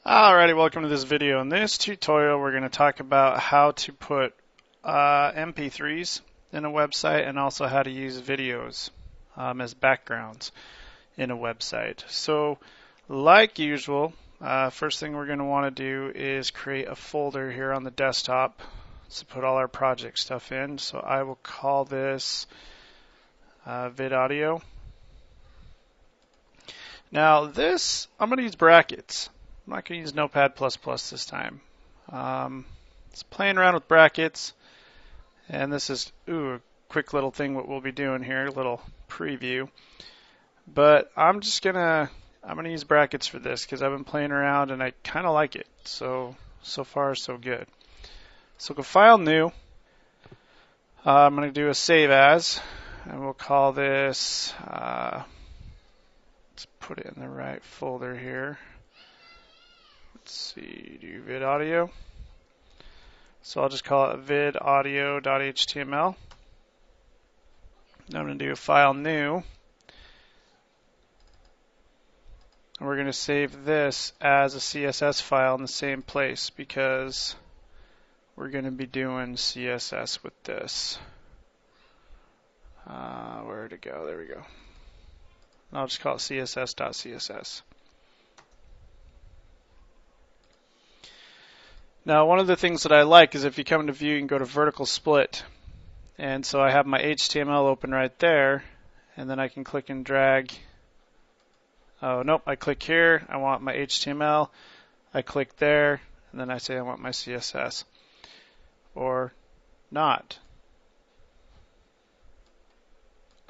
Alrighty, welcome to this video. In this tutorial, we're going to talk about how to put MP3s in a website and also how to use videos as backgrounds in a website. So, like usual, first thing we're going to want to do is create a folder here on the desktop to put all our project stuff in. So I will call this vid audio. Now this, I'm going to use brackets. I'm not going to use Notepad++ this time. Just playing around with brackets, and this is a quick little thing what we'll be doing here, a little preview. But I'm gonna use brackets for this because I've been playing around and I kind of like it. So far so good. So go File, New. I'm going to do a Save As, and we'll call this. Let's put it in the right folder here. Let's see, do vid audio. So I'll just call it vidaudio.html. Now I'm going to do a File, New. And we're going to save this as a CSS file in the same place because we're going to be doing CSS with this. Where'd it go? There we go. I'll just call it css.css. Now, one of the things that I like is if you come into view, you can go to vertical split. And so I have my HTML open right there, and then I can click and drag. Oh, nope, I click here, I want my HTML. I click there, and then I say I want my CSS. Or not.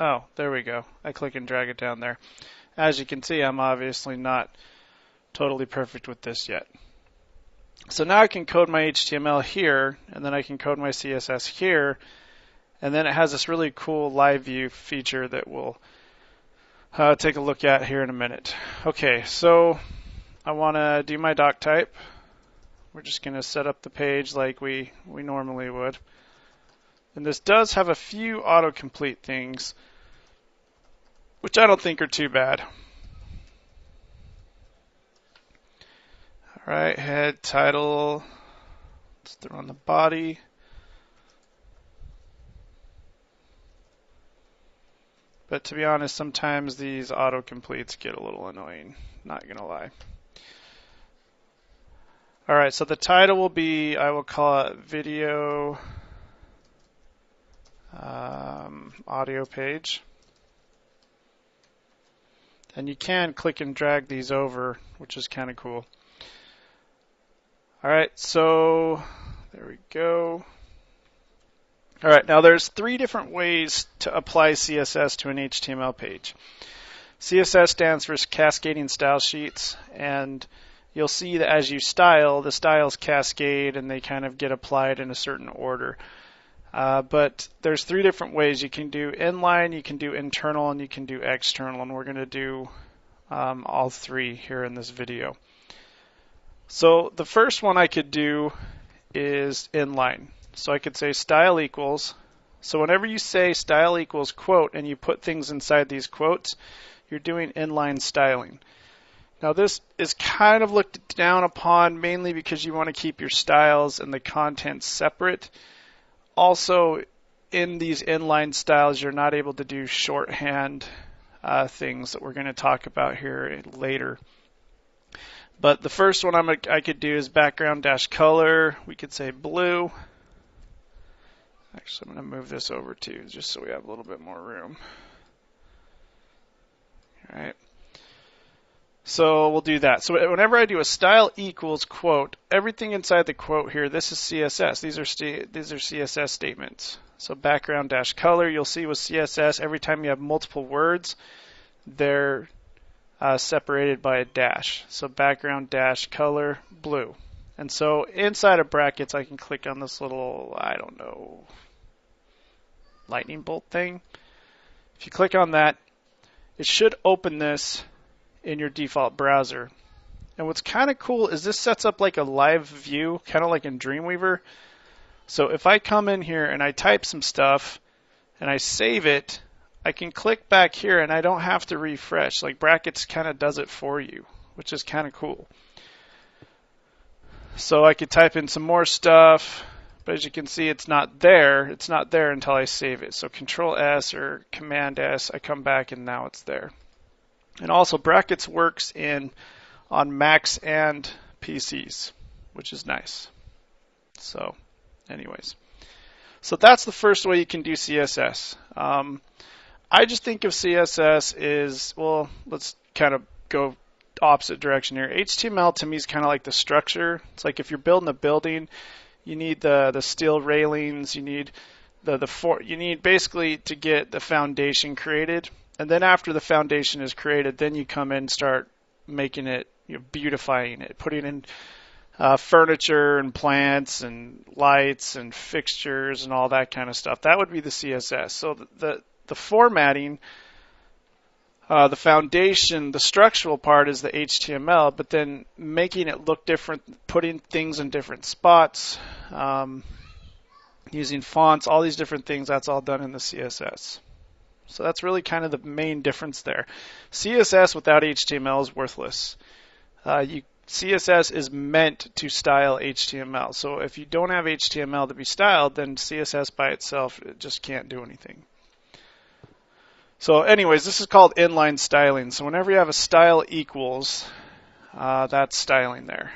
Oh, there we go. I click and drag it down there. As you can see, I'm obviously not totally perfect with this yet. So now I can code my HTML here, and then I can code my CSS here, and then it has this really cool live view feature that we'll take a look at here in a minute. Okay, so I want to do my doc type. We're just going to set up the page like we normally would. And this does have a few autocomplete things, which I don't think are too bad. All right, head, title, let's throw on the body. But to be honest, sometimes these autocompletes get a little annoying, not going to lie. All right, so the title will be, I will call it video audio page. And you can click and drag these over, which is kind of cool. All right, so there we go. All right, now there's three different ways to apply CSS to an HTML page. CSS stands for Cascading Style Sheets, and you'll see that as you style, the styles cascade and they kind of get applied in a certain order. But there's three different ways. You can do inline, you can do internal, and you can do external, and we're going to do all three here in this video. So the first one I could do is inline. So I could say style equals. So whenever you say style equals quote and you put things inside these quotes, you're doing inline styling. Now this is kind of looked down upon mainly because you want to keep your styles and the content separate. Also, in these inline styles, you're not able to do shorthand things that we're going to talk about here later. But the first one I could do is background-color. We could say blue. Actually, I'm going to move this over too, just so we have a little bit more room. All right. So we'll do that. So whenever I do a style equals quote, everything inside the quote here, this is CSS. These are CSS statements. So background-color, you'll see with CSS, every time you have multiple words, they're separated by a dash. So background-color blue. And so inside of brackets, I can click on this little, I don't know, lightning bolt thing. If you click on that, it should open this in your default browser. And what's kind of cool is this sets up like a live view, kind of like in Dreamweaver. So if I come in here and I type some stuff and I save it, I can click back here and I don't have to refresh. Like brackets kind of does it for you, which is kind of cool. So I could type in some more stuff, but as you can see, it's not there. It's not there until I save it. So Control S or Command S, I come back and now it's there. And also brackets works on Macs and PCs, which is nice. So anyways, so that's the first way you can do CSS. I just think of CSS is, well, let's kind of go opposite direction here. HTML to me is kind of like the structure. It's like if you're building a building, you need the steel railings, you need you need basically to get the foundation created, and then after the foundation is created, then you come in and start making it, beautifying it, putting in furniture and plants and lights and fixtures and all that kind of stuff. That would be the CSS. So the formatting, the foundation, the structural part is the HTML, but then making it look different, putting things in different spots, using fonts, all these different things, that's all done in the CSS. So that's really kind of the main difference there. CSS without HTML is worthless. CSS is meant to style HTML. So if you don't have HTML to be styled, then CSS by itself, it just can't do anything. So anyways, this is called inline styling. So whenever you have a style equals, that's styling there.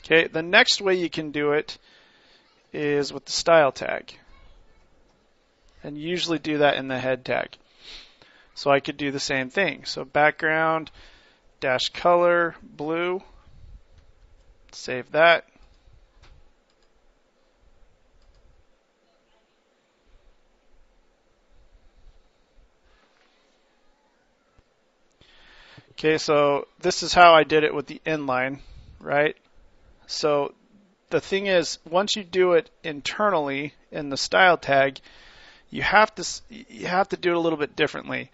Okay, the next way you can do it is with the style tag. And usually do that in the head tag. So I could do the same thing. So background dash color blue. Save that. Okay, so this is how I did it with the inline, right? So the thing is, once you do it internally in the style tag, you have to do it a little bit differently.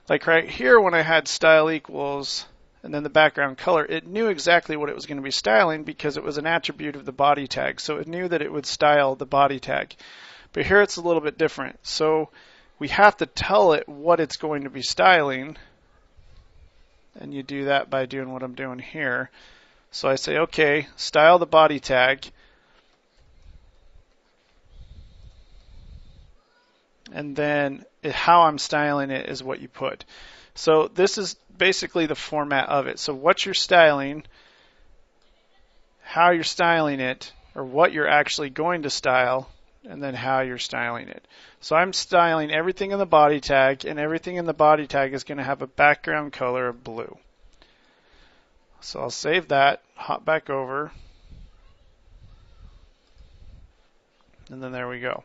Like right here, when I had style equals and then the background color, it knew exactly what it was going to be styling because it was an attribute of the body tag. So it knew that it would style the body tag. But here it's a little bit different. So we have to tell it what it's going to be styling. And you do that by doing what I'm doing here. So I say, okay, style the body tag. And then how I'm styling it is what you put. So this is basically the format of it. So what you're styling, how you're styling it, or what you're actually going to style, and then how you're styling it. So I'm styling everything in the body tag, and everything in the body tag is going to have a background color of blue. So I'll save that, hop back over, and then there we go.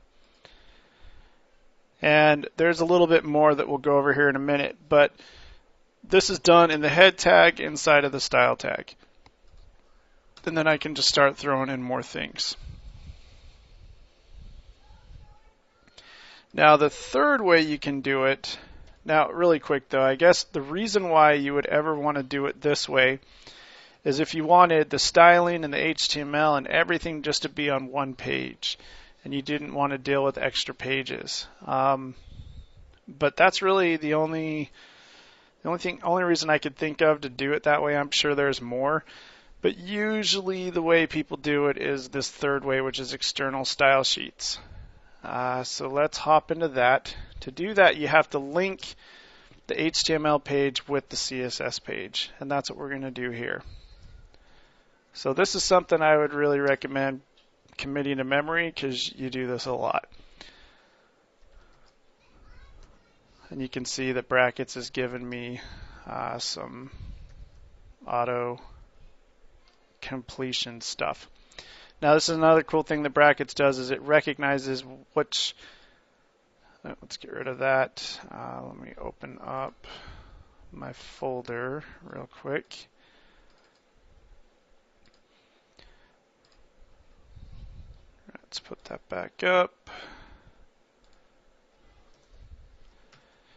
And there's a little bit more that we'll go over here in a minute, but this is done in the head tag inside of the style tag. And then I can just start throwing in more things. Now the third way you can do it, now really quick though, I guess the reason why you would ever want to do it this way is if you wanted the styling and the HTML and everything just to be on one page and you didn't want to deal with extra pages. But that's really the only reason I could think of to do it that way. I'm sure there's more. But usually the way people do it is this third way, which is external style sheets. So let's hop into that. To do that, you have to link the HTML page with the CSS page, and that's what we're going to do here. So this is something I would really recommend committing to memory because you do this a lot. And you can see that brackets is giving me some auto completion stuff. Now this is another cool thing that brackets does is it recognizes which, let's get rid of that. Let me open up my folder real quick. Let's put that back up.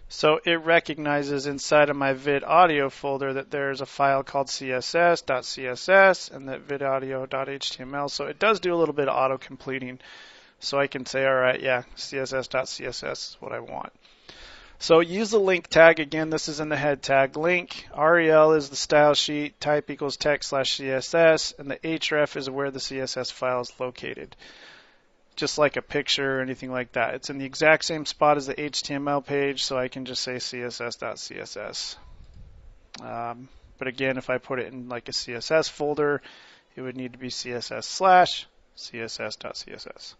So it recognizes inside of my vid audio folder that there's a file called css.css and that vidaudio.html. So it does do a little bit of auto completing. So I can say, all right, yeah, css.css is what I want. So use the link tag. Again, this is in the head tag. Link, rel is the style sheet, type equals text/CSS, and the href is where the CSS file is located. Just like a picture or anything like that. It's in the exact same spot as the HTML page, so I can just say css.css. But again, if I put it in like a CSS folder, it would need to be css/css.css.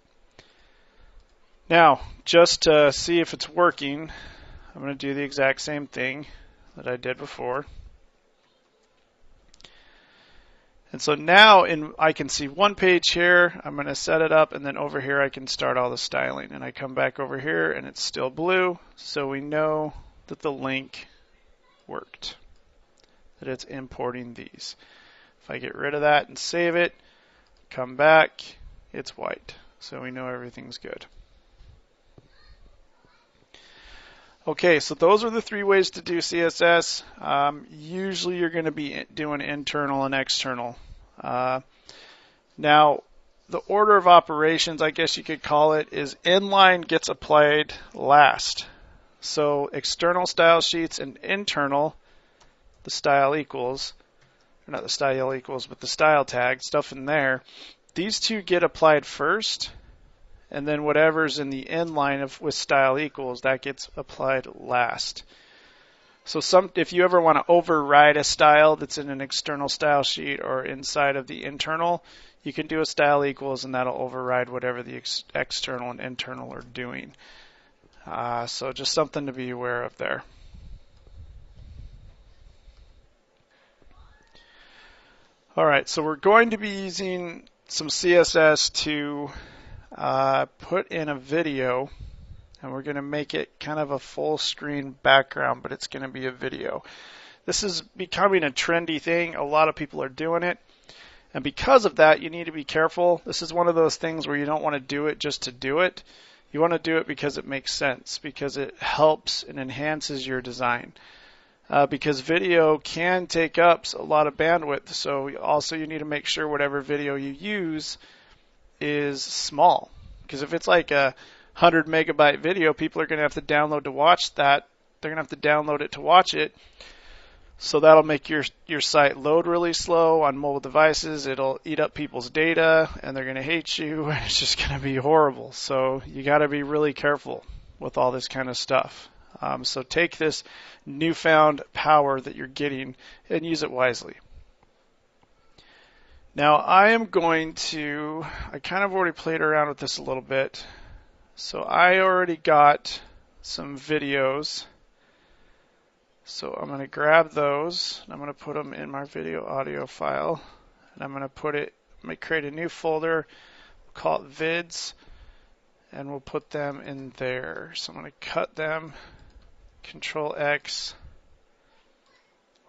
Now, just to see if it's working, I'm going to do the exact same thing that I did before. And so now I can see one page here. I'm going to set it up, and then over here I can start all the styling. And I come back over here, and it's still blue, so we know that the link worked, that it's importing these. If I get rid of that and save it, come back, it's white. So we know everything's good. Okay, so those are the 3 ways to do CSS. Usually you're going to be doing internal and external. Now, the order of operations, I guess you could call it, is inline gets applied last. So external style sheets and internal, the style equals, or not the style equals, but the style tag, stuff in there, these 2 get applied first. And then whatever's in the inline with style equals, that gets applied last. So if you ever want to override a style that's in an external style sheet or inside of the internal, you can do a style equals, and that'll override whatever the external and internal are doing. So just something to be aware of there. All right, so we're going to be using some CSS to put in a video, and we're going to make it kind of a full screen background, but it's going to be a video. This is becoming a trendy thing. A lot of people are doing it, and because of that, you need to be careful. This is one of those things where you don't want to do it just to do it. You want to do it because it makes sense, because it helps and enhances your design. Because video can take up a lot of bandwidth, so also you need to make sure whatever video you use is small, because if it's like a 100 megabyte video, people are going to have to download to watch that. They're going to have to download it to watch it. So that'll make your site load really slow on mobile devices. It'll eat up people's data, and they're going to hate you, and it's just going to be horrible. So you got to be really careful with all this kind of stuff. So take this newfound power that you're getting and use it wisely. Now I kind of already played around with this a little bit. So I already got some videos. So I'm going to grab those, and I'm going to put them in my video audio file. And I'm going to create a new folder, we'll call it vids, and we'll put them in there. So I'm going to cut them, Control X,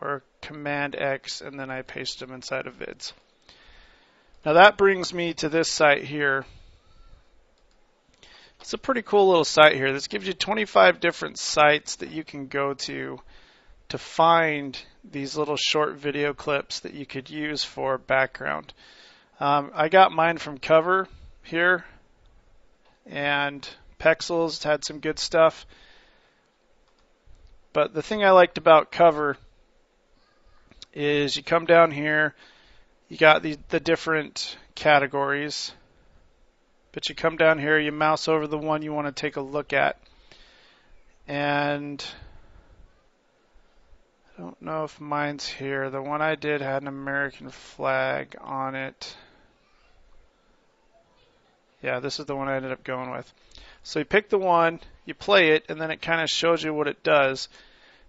or Command X, and then I paste them inside of vids. Now that brings me to this site here. It's a pretty cool little site here. This gives you 25 different sites that you can go to find these little short video clips that you could use for background. I got mine from Cover here, and Pexels had some good stuff. But the thing I liked about Cover is you come down here, you got the different categories, but you come down here, you mouse over the one you want to take a look at, and I don't know if mine's here. The one I did had an American flag on it. Yeah, this is the one I ended up going with. So you pick the one, you play it, and then it kind of shows you what it does.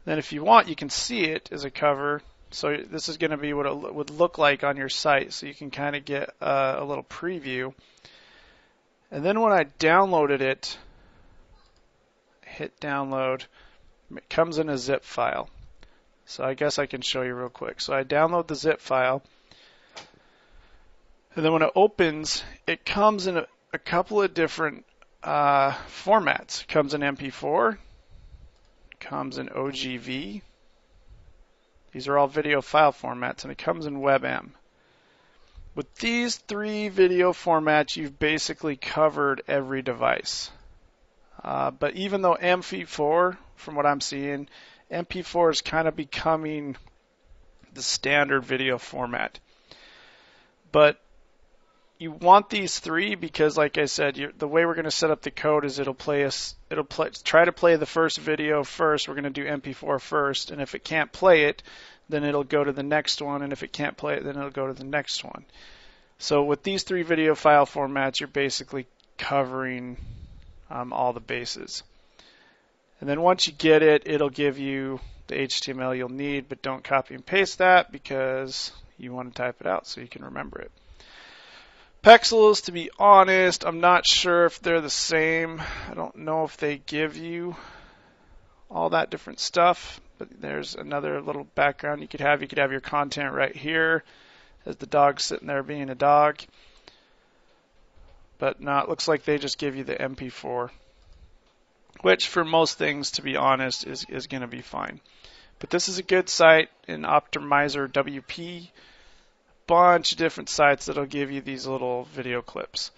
Then if you want, you can see it as a cover. So this is going to be what it would look like on your site, so you can kind of get a little preview. And then when I downloaded it, hit download, it comes in a zip file. So I guess I can show you real quick. So I download the zip file, and then when it opens, it comes in a couple of different formats. It comes in MP4, comes in OGV. These are all video file formats, and it comes in WebM. With these 3 video formats, you've basically covered every device. But even though MP4, from what I'm seeing, MP4 is kind of becoming the standard video format. But you want these three because, like I said, the way we're going to set up the code is try to play the first video first. We're going to do MP4 first, and if it can't play it, then it'll go to the next one, and if it can't play it, then it'll go to the next one. So with these three video file formats, you're basically covering all the bases. And then once you get it, it'll give you the HTML you'll need, but don't copy and paste that because you want to type it out so you can remember it. Pexels, to be honest, I'm not sure if they're the same. I don't know if they give you all that different stuff, but there's another little background you could have. You could have your content right here as the dog sitting there being a dog. But no, it looks like they just give you the MP4, which for most things, to be honest, is going to be fine. But this is a good site in Optimizer WP. Bunch of different sites that'll give you these little video clips.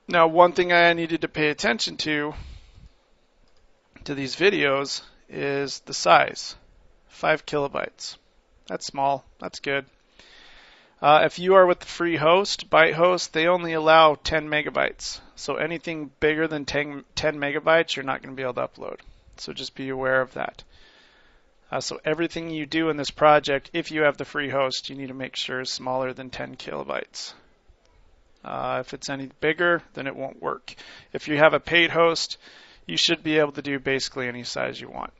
Now, one thing I needed to pay attention to these videos is the size. 5 kilobytes. That's small. That's good. If you are with the free host, ByteHost, they only allow 10 megabytes. So anything bigger than 10 megabytes, you're not going to be able to upload. So just be aware of that. So everything you do in this project, if you have the free host, you need to make sure is smaller than 10 kilobytes. If it's any bigger, then it won't work. If you have a paid host, you should be able to do basically any size you want.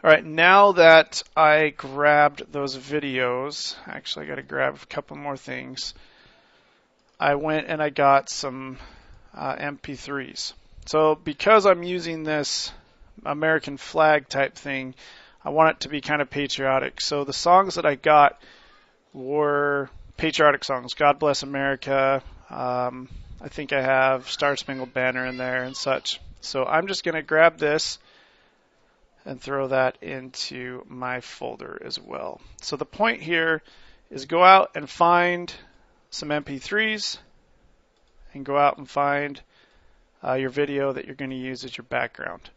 All right, now that I grabbed those videos, actually I got to grab a couple more things. I went and I got some MP3s. So because I'm using this American flag type thing, I want it to be kind of patriotic. So the songs that I got were patriotic songs. God Bless America. I think I have Star Spangled Banner in there and such. So I'm just going to grab this and throw that into my folder as well. So the point here is go out and find some MP3s and go out and find your video that you're going to use as your background.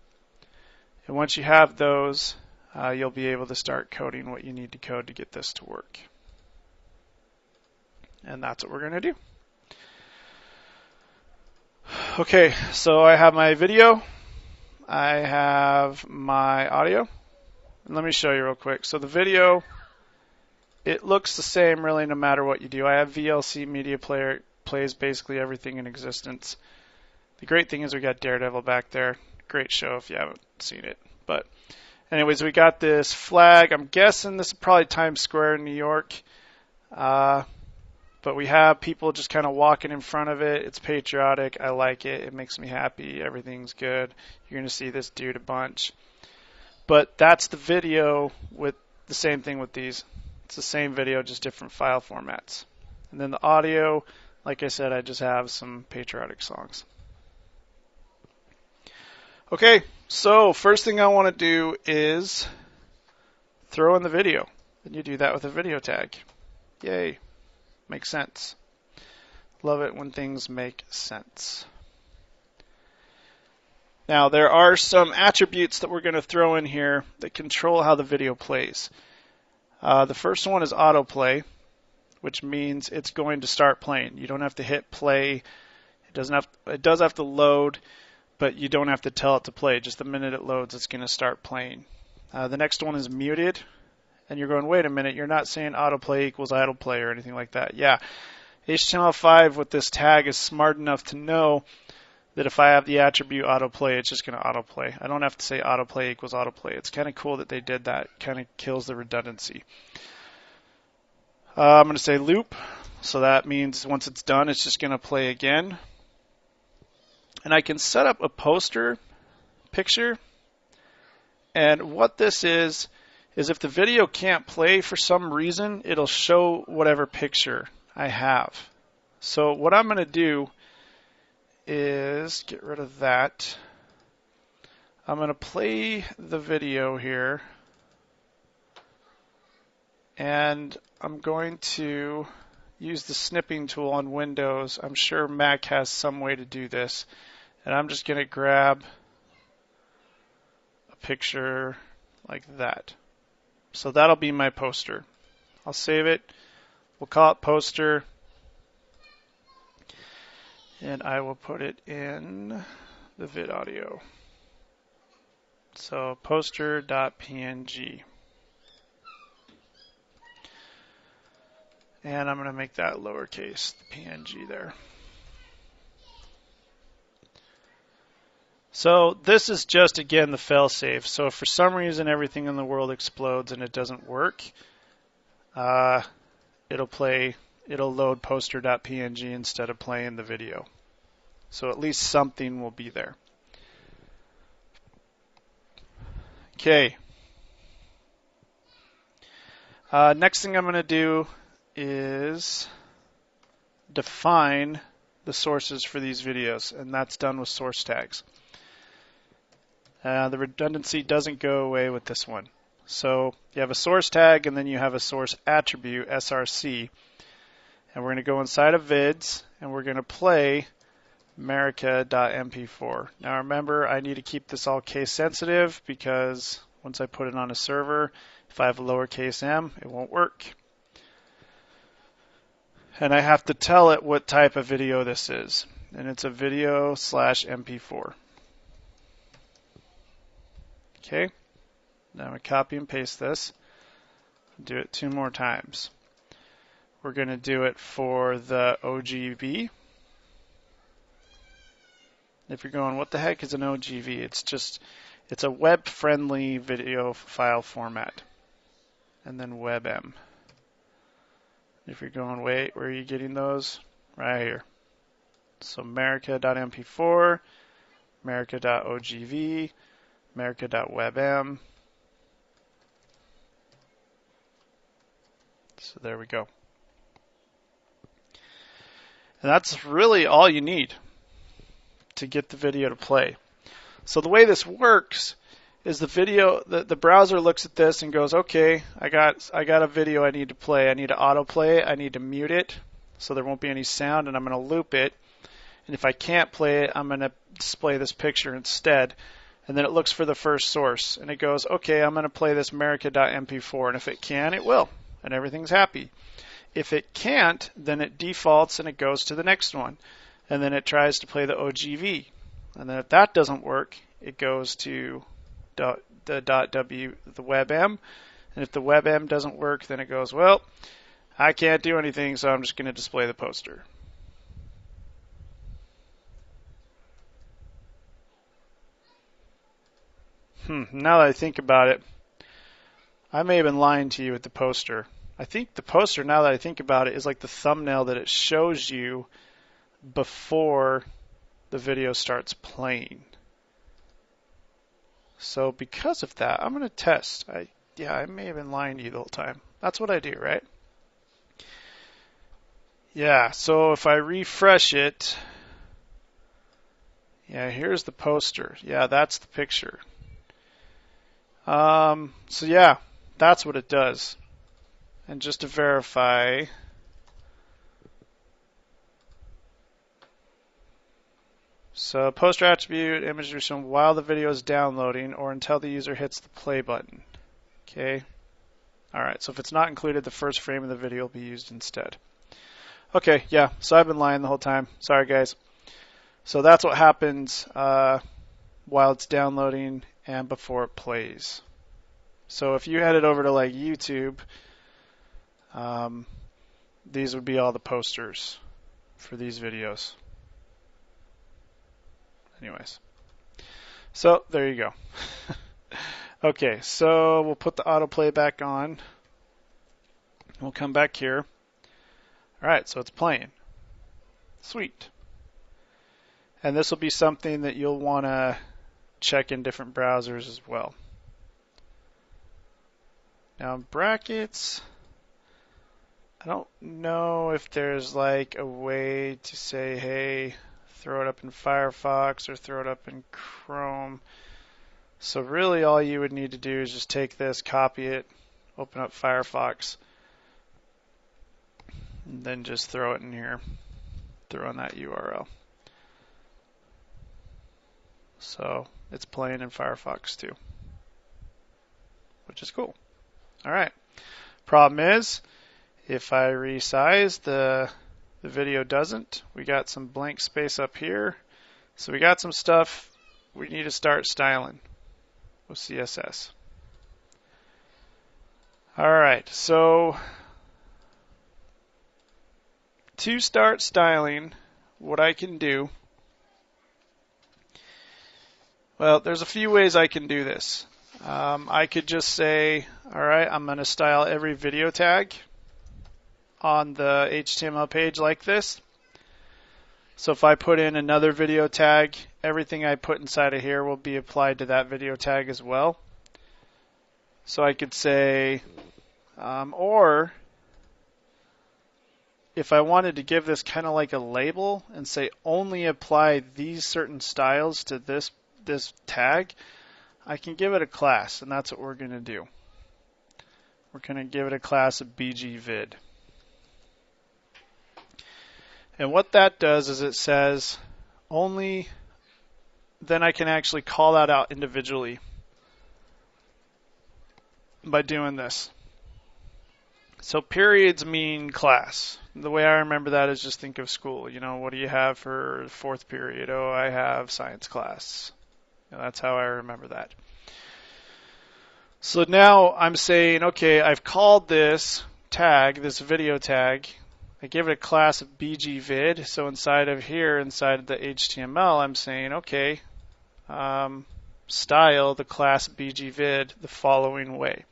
And once you have those, you'll be able to start coding what you need to code to get this to work. And that's what we're going to do. Okay, so I have my video. I have my audio. And let me show you real quick. So the video, it looks the same really no matter what you do. I have VLC Media Player. It plays basically everything in existence. The great thing is we got Daredevil back there. Great show if you haven't seen it. But anyways, we got this flag. I'm guessing this is probably Times Square in New York. But we have people just kind of walking in front of it. It's patriotic. I like it. It makes me happy. Everything's good. You're going to see this dude a bunch. But that's the video with the same thing with these. It's the same video, just different file formats. And then the audio, like I said, I just have some patriotic songs. Okay, so first thing I want to do is throw in the video. And you do that with a video tag. Yay. Makes sense. Love it when things make sense. Now, there are some attributes that we're going to throw in here that control how the video plays. The first one is autoplay, which means it's going to start playing. You don't have to hit play. It does have to load, but you don't have to tell it to play. Just the minute it loads, it's going to start playing. The next one is muted. And you're going, wait a minute, you're not saying autoplay equals idle play or anything like that. Yeah, HTML5 with this tag is smart enough to know that if I have the attribute autoplay, it's just going to autoplay. I don't have to say autoplay equals autoplay. It's kind of cool that they did that. It kind of kills the redundancy. I'm going to say loop. So that means once it's done, it's just going to play again. And I can set up a poster picture. And what this is if the video can't play for some reason, it'll show whatever picture I have. So what I'm going to do is get rid of that. I'm going to play the video here. And I'm going to use the snipping tool on Windows. I'm sure Mac has some way to do this. And I'm just going to grab a picture like that. So that'll be my poster. I'll save it. We'll call it poster. And I will put it in the vid audio. So poster.png. And I'm going to make that lowercase, the PNG there. So this is just, again, the failsafe. So if for some reason everything in the world explodes and it doesn't work, it'll load poster.png instead of playing the video. So at least something will be there. Okay. Next thing I'm going to do is define the sources for these videos, and that's done with source tags. The redundancy doesn't go away with this one. So you have a source tag and then you have a source attribute, src, and we're going to go inside of vids and we're going to play America.mp4. Now remember, I need to keep this all case sensitive because once I put it on a server, if I have a lowercase m, it won't work. And I have to tell it what type of video this is. And it's a video/mp4. Okay, now I copy and paste this. Do it 2 more times. We're going to do it for the OGV. If you're going, what the heck is an OGV? It's a web-friendly video file format. And then WebM. If you're going, wait, where are you getting those? Right here. So America.mp4, America.ogv, America.webm. So there we go. And that's really all you need to get the video to play. So the way this works is the browser looks at this and goes, okay, I got a video I need to play. I need to autoplay it. I need to mute it so there won't be any sound, and I'm going to loop it. And if I can't play it, I'm going to display this picture instead. And then it looks for the first source, and it goes, okay, I'm going to play this America.mp4, and if it can, it will, and everything's happy. If it can't, then it defaults and it goes to the next one, and then it tries to play the OGV. And then if that doesn't work, it goes to the WebM, and if the WebM doesn't work, then it goes, well, I can't do anything, so I'm just going to display the poster. Now that I think about it, I may have been lying to you with the poster. I think the poster, now that I think about it, is like the thumbnail that it shows you before the video starts playing. So because of that, I'm going to test. I may have been lying to you the whole time. That's what I do, right? Yeah, so if I refresh it, yeah, here's the poster. Yeah, that's the picture. So yeah, that's what it does. And just to verify, so poster attribute, image is shown while the video is downloading or until the user hits the play button. Okay. Alright, so if it's not included, the first frame of the video will be used instead. Okay, yeah, so I've been lying the whole time. Sorry, guys. So that's what happens while it's downloading and before it plays. So if you headed over to like YouTube, these would be all the posters for these videos. Anyways, so there you go. Okay, so we'll put the autoplay back on. We'll come back here. All right, so it's playing. Sweet. And this will be something that you'll want to check in different browsers as well. Now in brackets, I don't know if there's like a way to say, hey, throw it up in Firefox or throw it up in Chrome. So really all you would need to do is just take this, copy it, open up Firefox, and then just throw it in here, throw in that URL. So it's playing in Firefox too, which is cool. All right. Problem is, if I resize, the video doesn't. We got some blank space up here. So we got some stuff we need to start styling with CSS. All right, so to start styling, what I can do, well, there's a few ways I can do this. I could just say, all right, I'm going to style every video tag on the HTML page like this. So if I put in another video tag, everything I put inside of here will be applied to that video tag as well. So I could say, or if I wanted to give this kind of like a label and say only apply these certain styles to this tag, I can give it a class, and that's what we're going to do. We're going to give it a class of bgvid. And what that does is it says only, then I can actually call that out individually by doing this. So periods mean class. The way I remember that is just think of school. You know, what do you have for fourth period? Oh, I have science class. You know, that's how I remember that. So now I'm saying, okay, I've called this tag, this video tag, I give it a class of bgvid. So inside of here, inside of the HTML, I'm saying, okay, style the class bgvid the following way.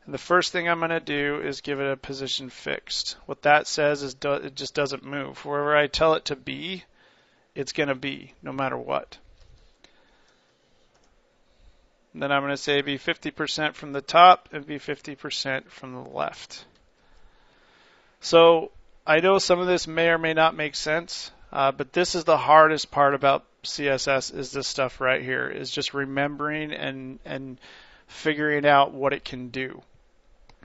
And the first thing I'm going to do is give it a position fixed. What that says is it just doesn't move. Wherever I tell it to be, it's going to be, no matter what. And then I'm going to say be 50% from the top and be 50% from the left. So I know some of this may or may not make sense, but this is the hardest part about CSS is this stuff right here, is just remembering and figuring out what it can do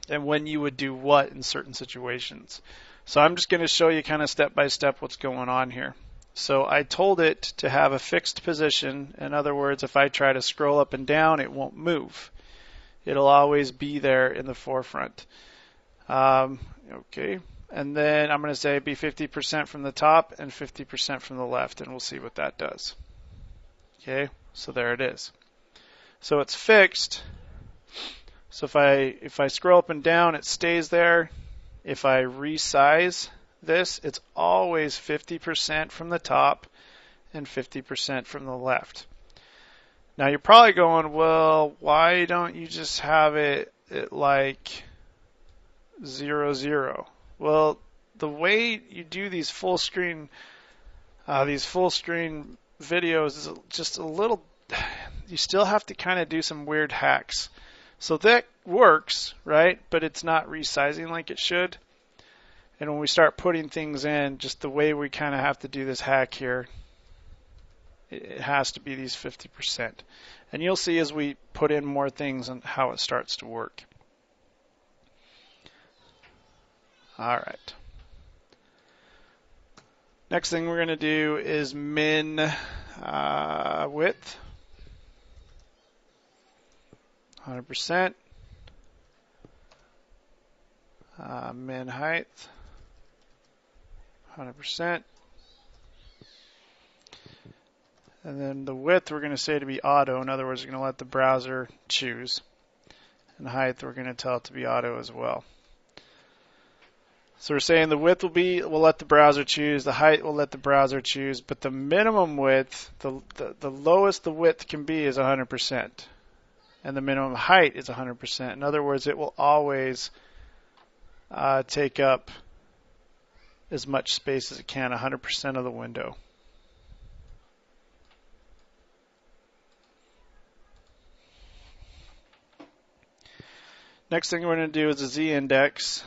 and when you would do what in certain situations. So I'm just going to show you kind of step by step what's going on here. So I told it to have a fixed position. In other words, if I try to scroll up and down, it won't move. It'll always be there in the forefront. Okay. And then I'm going to say be 50% from the top and 50% from the left, and we'll see what that does. Okay, so there it is. So it's fixed. So if I scroll up and down, it stays there. If I resize this, it's always 50% from the top and 50% from the left. Now you're probably going, well, why don't you just have it like 0, 0? Well, the way you do these full screen videos is just a little, you still have to kind of do some weird hacks. So that works, right? But it's not resizing like it should. And when we start putting things in, just the way we kind of have to do this hack here, it has to be these 50%. And you'll see as we put in more things and how it starts to work. All right. Next thing we're going to do is min width, 100%, min height, 100%, and then the width we're going to say to be auto. In other words, we're going to let the browser choose, and the height we're going to tell it to be auto as well. So we're saying the width we'll let the browser choose, the height we'll let the browser choose, but the minimum width, the lowest the width can be is 100%, and the minimum height is 100%. In other words, it will always take up as much space as it can, 100% of the window. Next thing we're going to do is a z-index.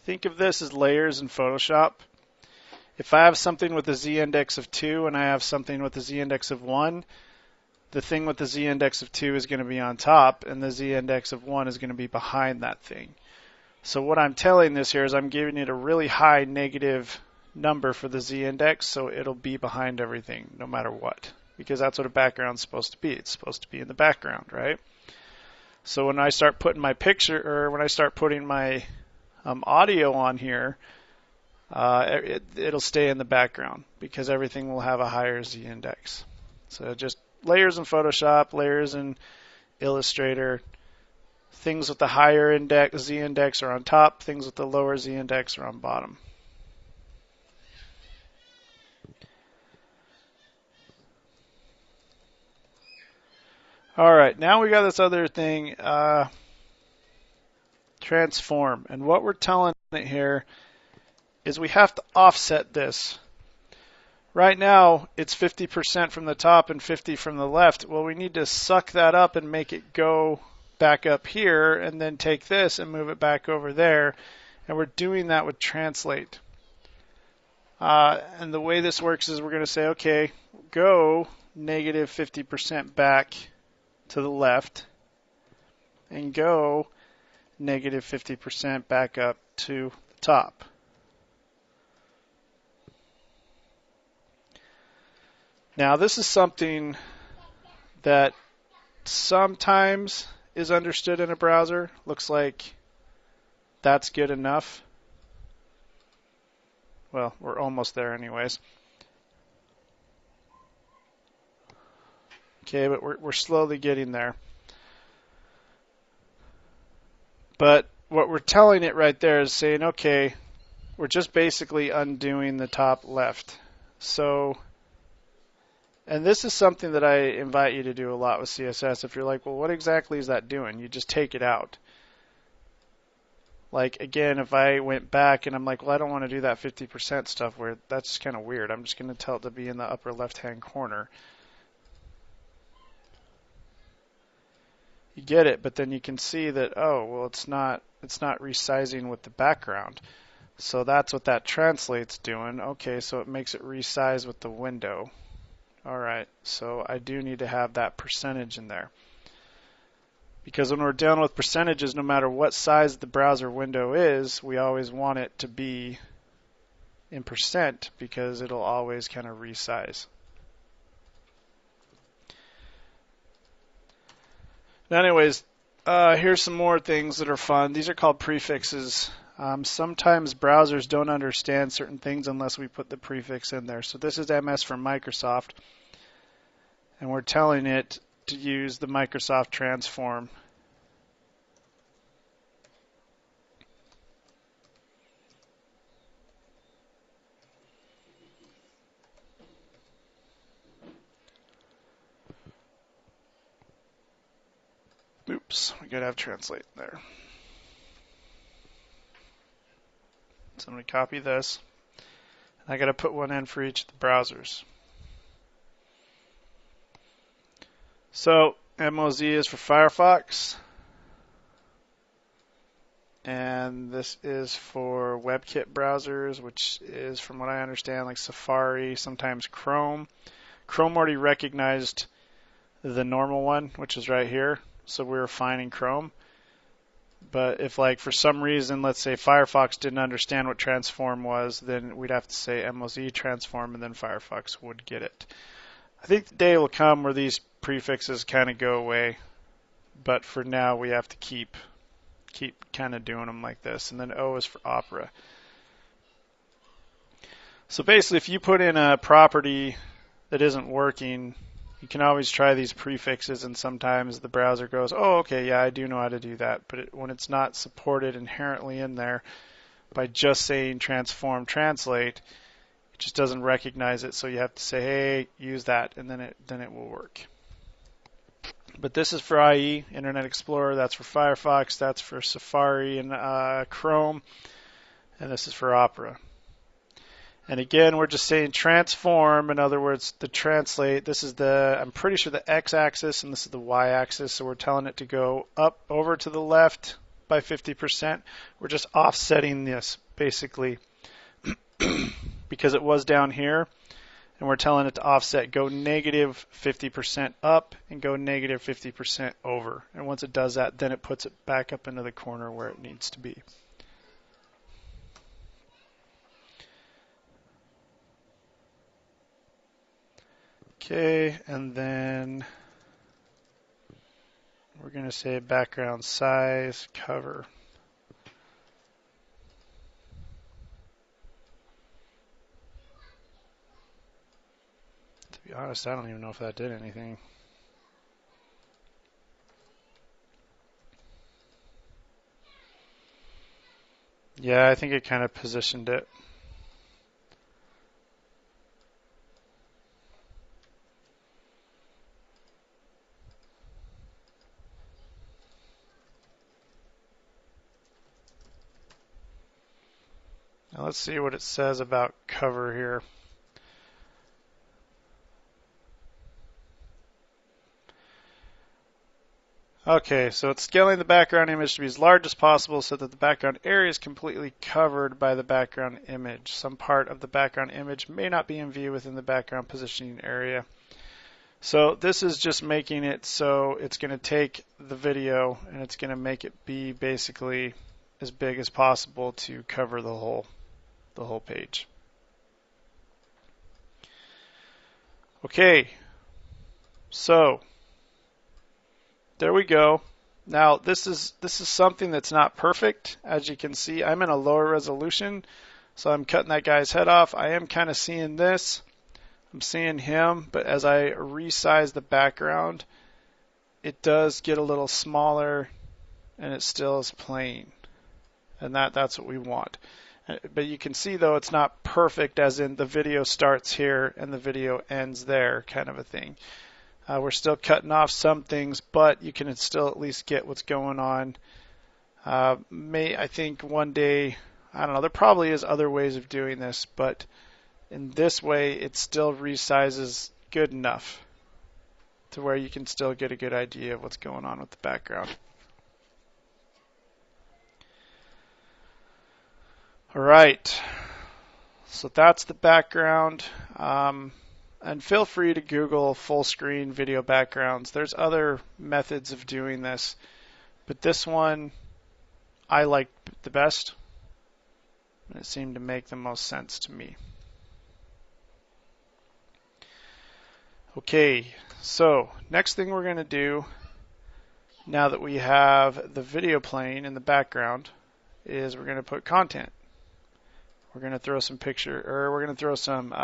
Think of this as layers in Photoshop. If I have something with a z-index of 2 and I have something with a z-index of 1, the thing with the z-index of 2 is going to be on top and the z-index of 1 is going to be behind that thing. So what I'm telling this here is I'm giving it a really high negative number for the z-index, so it'll be behind everything no matter what, because that's what a background's supposed to be. It's supposed to be in the background, right? So when I start putting my picture, or when I start putting my audio on here, it'll stay in the background because everything will have a higher z-index. So just layers in Photoshop, layers in Illustrator. Things with the higher z-index are on top, things with the lower z-index are on bottom. All right, now we got this other thing, transform. And what we're telling it here is we have to offset this. Right now, it's 50% from the top and 50 from the left. Well, we need to suck that up and make it go back up here, and then take this and move it back over there. And we're doing that with translate. And the way this works is we're going to say, okay, go negative 50% back to the left, and go negative 50% back up to the top. Now, this is something that sometimes is understood in a browser. Looks like that's good enough. Well, we're almost there anyways. Okay, but we're slowly getting there. But what we're telling it right there is saying, okay, we're just basically undoing the top left. So, and this is something that I invite you to do a lot with CSS. If you're like, well, what exactly is that doing? You just take it out. Like, again, if I went back and I'm like, well, I don't want to do that 50% stuff, where that's kind of weird. I'm just going to tell it to be in the upper left-hand corner. You get it, but then you can see that, oh, well, it's not resizing with the background. So that's what that translate's doing. Okay, so it makes it resize with the window. All right, so I do need to have that percentage in there. Because when we're dealing with percentages, no matter what size the browser window is, we always want it to be in percent, because it'll always kind of resize. Now, anyways, here's some more things that are fun. These are called prefixes. Sometimes browsers don't understand certain things unless we put the prefix in there. So this is MS from Microsoft, and we're telling it to use the Microsoft transform. Oops, we gotta have translate there. So I'm gonna copy this. I gotta put one in for each of the browsers. So MOZ is for Firefox, and this is for WebKit browsers, which is, from what I understand, like Safari, sometimes Chrome. Chrome already recognized the normal one, which is right here, so we were fine in Chrome. But if, like, for some reason, let's say Firefox didn't understand what transform was, then we'd have to say MOZ transform, and then Firefox would get it. I think the day will come where these prefixes kind of go away, but for now we have to keep kind of doing them like this. And then O is for Opera. So basically, if you put in a property that isn't working, you can always try these prefixes, and sometimes the browser goes, oh, okay, yeah, I do know how to do that. But when it's not supported inherently in there by just saying transform translate, it just doesn't recognize it. So you have to say, hey, use that, and then it will work. But this is for IE, Internet Explorer. That's for Firefox. That's for Safari and Chrome. And this is for Opera. And again, we're just saying transform. In other words, the translate. This is the, I'm pretty sure, the x-axis, and this is the y-axis. So we're telling it to go up over to the left by 50%. We're just offsetting this, basically, because it was down here. And we're telling it to offset, go negative 50% up and go negative 50% over. And once it does that, then it puts it back up into the corner where it needs to be. Okay, and then we're going to say background size cover. To be honest, I don't even know if that did anything. Yeah, I think it kind of positioned it. Now let's see what it says about cover here. Okay, so it's scaling the background image to be as large as possible so that the background area is completely covered by the background image. Some part of the background image may not be in view within the background positioning area. So this is just making it so it's going to take the video and it's going to make it be basically as big as possible to cover the whole page. Okay, so there we go. Now this is something that's not perfect. As you can see, I'm in a lower resolution, so I'm cutting that guy's head off. I am kind of seeing this. I'm seeing him, but as I resize the background, it does get a little smaller, and it still is plain, and that's what we want. But you can see, though, it's not perfect, as in the video starts here and the video ends there, kind of a thing. We're still cutting off some things, but you can still at least get what's going on. I think one day, I don't know, there probably is other ways of doing this, but in this way, it still resizes good enough to where you can still get a good idea of what's going on with the background. All right, so that's the background. And feel free to Google full screen video backgrounds. There's other methods of doing this, but this one I liked the best, and it seemed to make the most sense to me. Okay, so next thing we're going to do, now that we have the video playing in the background, is we're going to put content. We're going to throw some we're going to throw some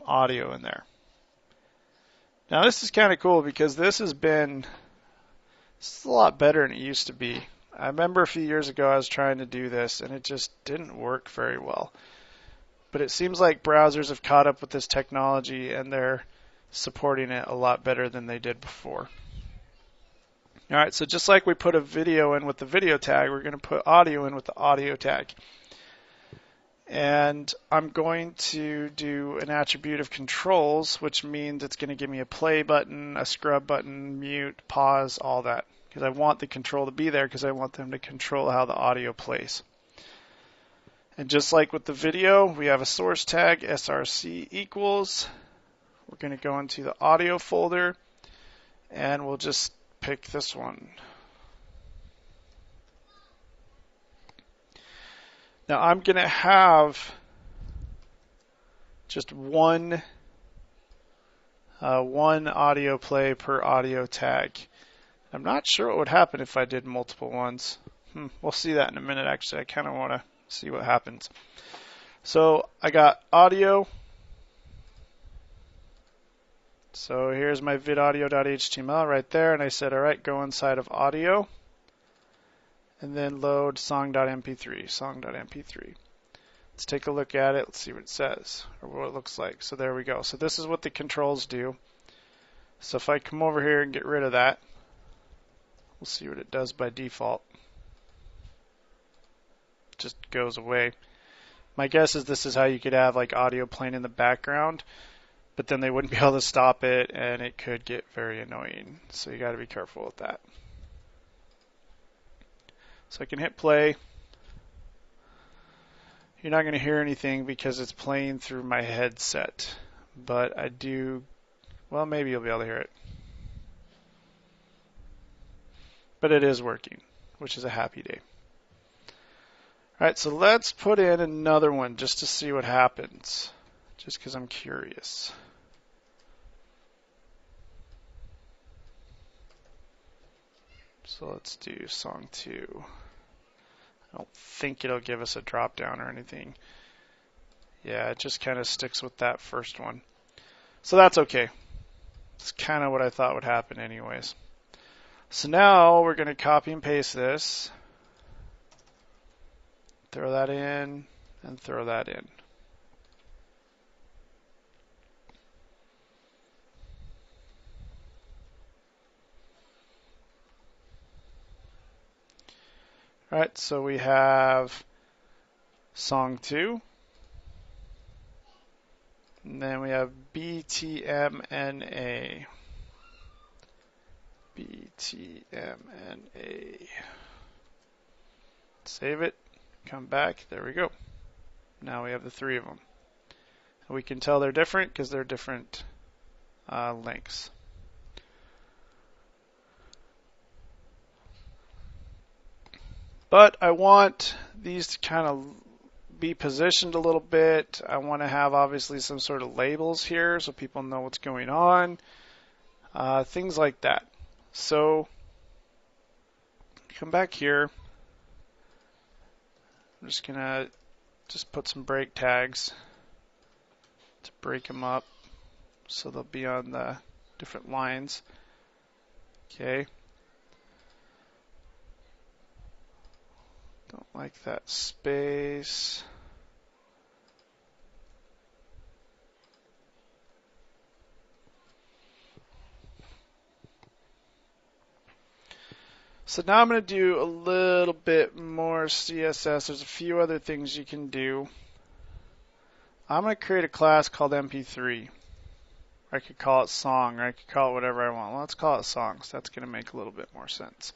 audio in there. Now this is kind of cool because this is a lot better than it used to be. I remember a few years ago I was trying to do this and it just didn't work very well. But it seems like browsers have caught up with this technology and they're supporting it a lot better than they did before. All right, so just like we put a video in with the video tag, we're going to put audio in with the audio tag. And I'm going to do an attribute of controls, which means it's going to give me a play button, a scrub button, mute, pause, all that. Because I want the control to be there because I want them to control how the audio plays. And just like with the video, we have a source tag, src equals. We're going to go into the audio folder, and we'll just pick this one. Now I'm going to have just one audio play per audio tag. I'm not sure what would happen if I did multiple ones. We'll see that in a minute, actually. I kind of want to see what happens. So I got audio. So here's my vidaudio.html right there, and I said, all right, go inside of audio, and then load song.mp3. Let's take a look at it. Let's see what it says, or what it looks like. So there we go. So this is what the controls do. So if I come over here and get rid of that, we'll see what it does by default. It just goes away. My guess is this is how you could have like audio playing in the background, but then they wouldn't be able to stop it, and it could get very annoying. So you got to be careful with that. So I can hit play. You're not going to hear anything because it's playing through my headset, but I do, well, maybe you'll be able to hear it. But it is working, which is a happy day. All right, so let's put in another one just to see what happens. just because I'm curious. So let's do song 2. I don't think it'll give us a drop down or anything. Yeah, it just kind of sticks with that first one. So that's okay. It's kind of what I thought would happen anyways. So now we're going to copy and paste this. Throw that in and throw that in. All right, so we have song 2. And then we have BTMNA. BTMNA. Save it. Come back. There we go. Now we have the 3 of them. And we can tell they're different because they're different lengths. But I want these to kind of be positioned a little bit. I want to have obviously some sort of labels here so people know what's going on. Things like that. So come back here. I'm just going to put some break tags to break them up so they'll be on the different lines. Okay. Don't like that space. So now I'm going to do a little bit more CSS. There's a few other things you can do. I'm going to create a class called MP3. I could call it song, or I could call it whatever I want. Well, let's call it songs. That's going to make a little bit more sense.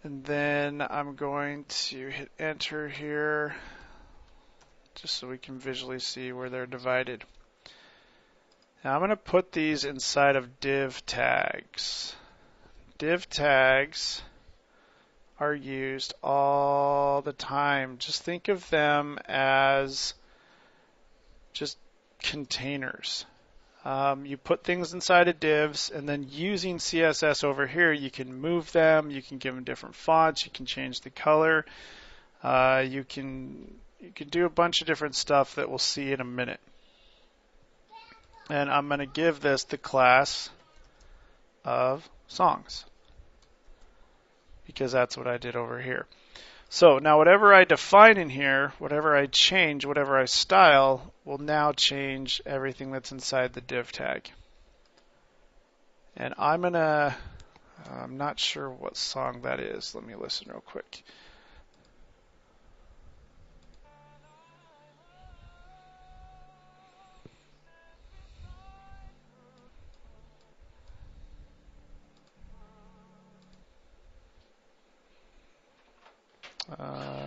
And then I'm going to hit enter here just so we can visually see where they're divided. Now I'm going to put these inside of div tags. Div tags are used all the time. Just think of them as just containers. You put things inside of divs, and then using CSS over here, you can move them, you can give them different fonts, you can change the color, you can do a bunch of different stuff that we'll see in a minute. And I'm going to give this the class of songs, because that's what I did over here. So now whatever I define in here, whatever I change, whatever I style, will now change everything that's inside the div tag. And I'm not sure what song that is. Let me listen real quick.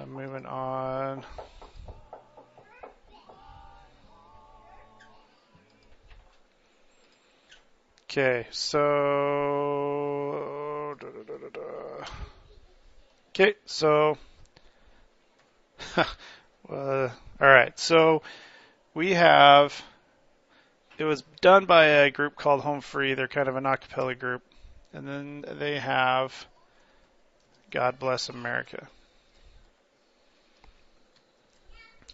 Moving on. Okay, so okay, so all right, so we have, it was done by a group called Home Free. They're kind of an a cappella group, and then they have God Bless America.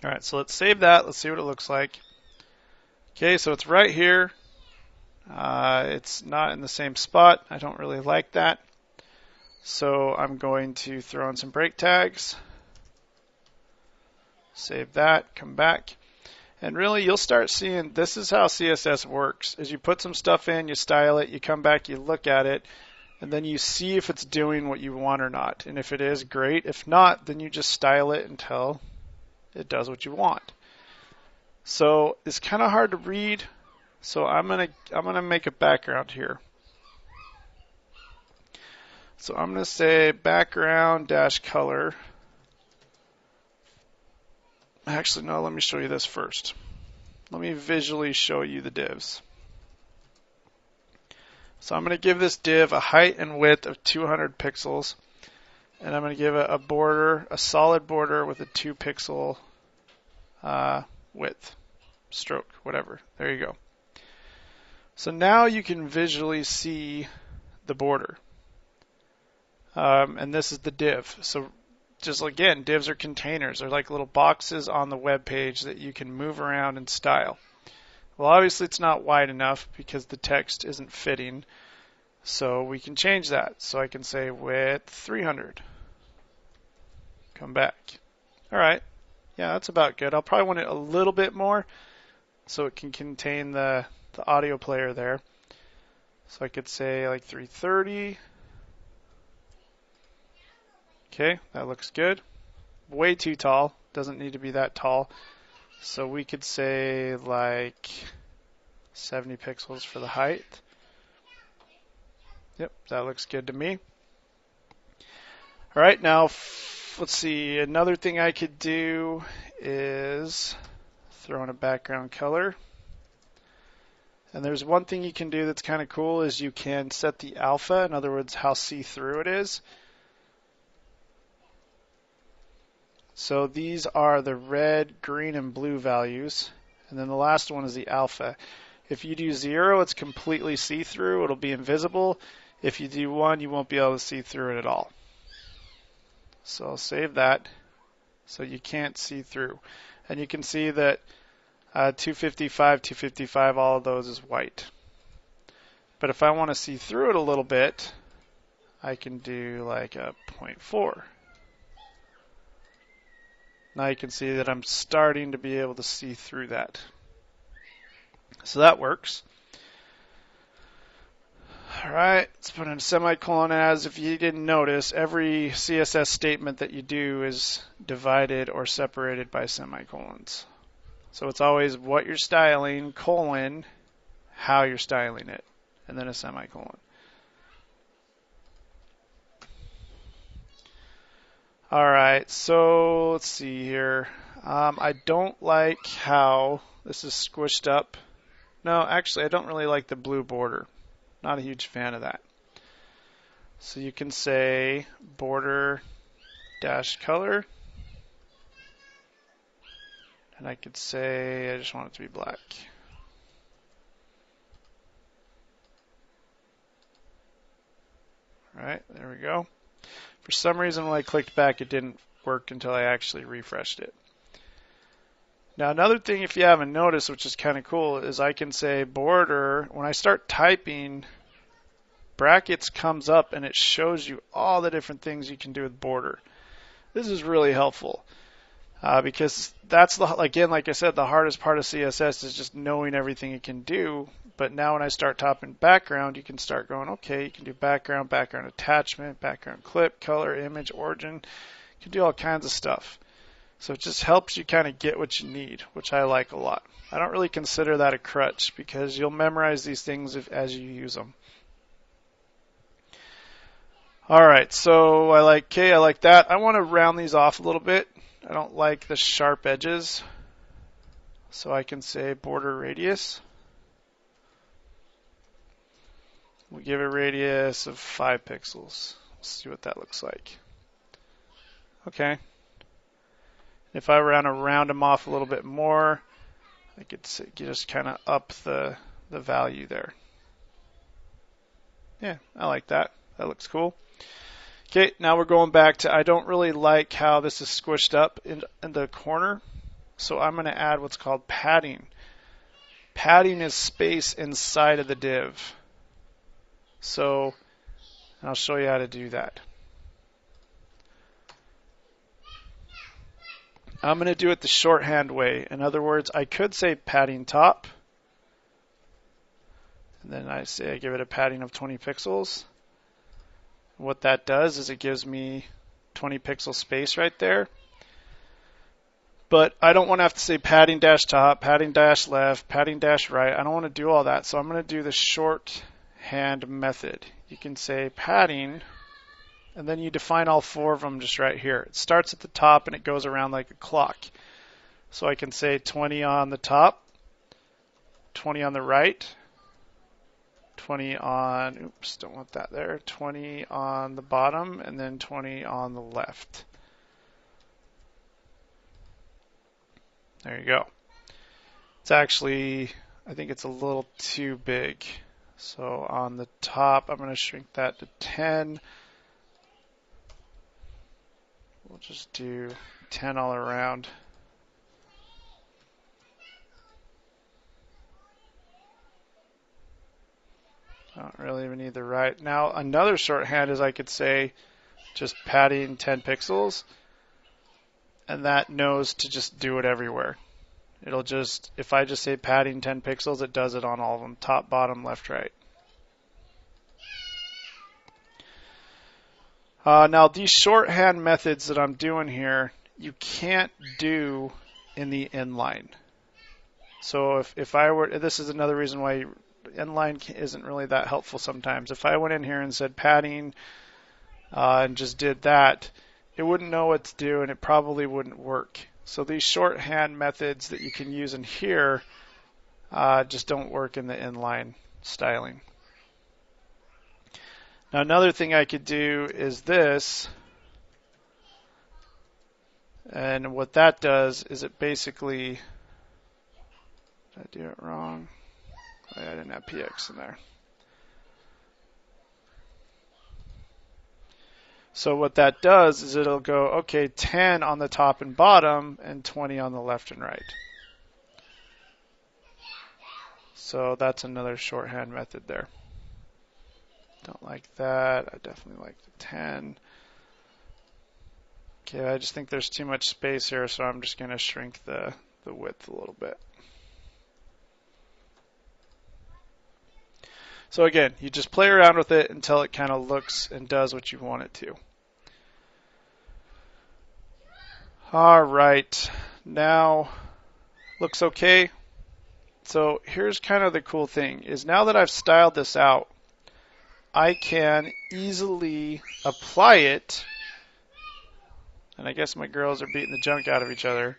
All right, so let's save that. Let's see what it looks like. Okay, so it's right here. It's not in the same spot. I don't really like that. So I'm going to throw in some break tags. Save that, come back. And really, you'll start seeing this is how CSS works. As you put some stuff in, you style it, you come back, you look at it, and then you see if it's doing what you want or not. And if it is, great. If not, then you just style it until it does what you want. So it's kind of hard to read. So I'm gonna make a background here. So I'm gonna say background dash color. Actually, no, let me show you this first. Let me visually show you the divs. So I'm going to give this div a height and width of 200 pixels. And I'm going to give it a border, a solid border with a 2 pixel width, stroke, whatever. There you go. So now you can visually see the border. And this is the div. So just again, divs are containers. They're like little boxes on the web page that you can move around and style. Well, obviously it's not wide enough because the text isn't fitting. So we can change that. So I can say width 300. Come back. All right. Yeah, that's about good. I'll probably want it a little bit more so it can contain the audio player there. So I could say like 330. Okay, that looks good. Way too tall. Doesn't need to be that tall. So we could say like 70 pixels for the height. Yep, that looks good to me. All right, now let's see. Another thing I could do is throw in a background color. And there's one thing you can do that's kind of cool is you can set the alpha, in other words, how see-through it is. So these are the red, green, and blue values. And then the last one is the alpha. If you do 0, it's completely see-through. It'll be invisible. If you do 1, you won't be able to see through it at all. So I'll save that so you can't see through. And you can see that 255, 255, all of those is white. But if I want to see through it a little bit, I can do like a 0.4. Now you can see that I'm starting to be able to see through that. So that works. All right, let's put in a semicolon as. If you didn't notice, every CSS statement that you do is divided or separated by semicolons. So it's always what you're styling, colon, how you're styling it, and then a semicolon. All right, so let's see here. I don't like how this is squished up. No, actually, I don't really like the blue border. Not a huge fan of that. So you can say border dash color. And I could say I just want it to be black. All right, there we go. For some reason, when I clicked back, it didn't work until I actually refreshed it. Now, another thing, if you haven't noticed, which is kind of cool, is I can say border. When I start typing, brackets comes up and it shows you all the different things you can do with border. This is really helpful because that's, again, like I said, the hardest part of CSS is just knowing everything it can do. But now when I start typing background, you can start going, okay, you can do background, background attachment, background clip, color, image, origin. You can do all kinds of stuff. So it just helps you kind of get what you need, which I like a lot. I don't really consider that a crutch because you'll memorize these things as you use them. All right, so I like that. I want to round these off a little bit. I don't like the sharp edges. So I can say border radius. We'll give a radius of 5 pixels. Let's see what that looks like. Okay. If I want to round them off a little bit more, I could just kind of up the value there. Yeah, I like that. That looks cool. Okay, now we're going back to, I don't really like how this is squished up in the corner, so I'm going to add what's called padding. Padding is space inside of the div. So I'll show you how to do that. I'm going to do it the shorthand way. In other words, I could say padding top. And then I give it a padding of 20 pixels. What that does is it gives me 20 pixel space right there. But I don't want to have to say padding dash top, padding dash left, padding dash right. I don't want to do all that. So I'm going to do the shorthand method. You can say padding, and then you define all 4 of them just right here. It starts at the top and it goes around like a clock. So I can say 20 on the top, 20 on the right, 20 on, oops, don't want that there, 20 on the bottom, and then 20 on the left. There you go. It's actually, I think it's a little too big. So on the top, I'm going to shrink that to 10. We'll just do 10 all around. I don't really even need the right. Now, another shorthand is I could say just padding 10 pixels, and that knows to just do it everywhere. It'll just, if I just say padding 10 pixels, it does it on all of them, top, bottom, left, right. Now, these shorthand methods that I'm doing here, you can't do in the inline. So if I were, this is another reason why inline isn't really that helpful sometimes. If I went in here and said padding and just did that, it wouldn't know what to do and it probably wouldn't work. So these shorthand methods that you can use in here just don't work in the inline styling. Now another thing I could do is this, and what that does is it basically, did I do it wrong? Oh, yeah, I didn't have PX in there. So what that does is it'll go, okay, 10 on the top and bottom and 20 on the left and right. So that's another shorthand method there. Don't like that. I definitely like the 10. Okay, I just think there's too much space here, so I'm just going to shrink the width a little bit. So again, you just play around with it until it kind of looks and does what you want it to. All right, now looks okay. So here's kind of the cool thing is now that I've styled this out, I can easily apply it, and I guess my girls are beating the junk out of each other,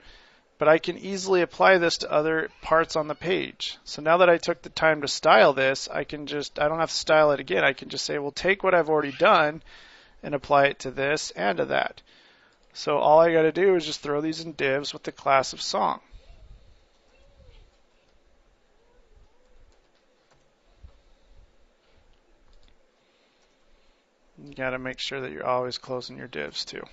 but I can easily apply this to other parts on the page. So now that I took the time to style this, I don't have to style it again. I can just say, well, take what I've already done and apply it to this and to that. So all I got to do is just throw these in divs with the class of song. You got to make sure that you're always closing your divs too.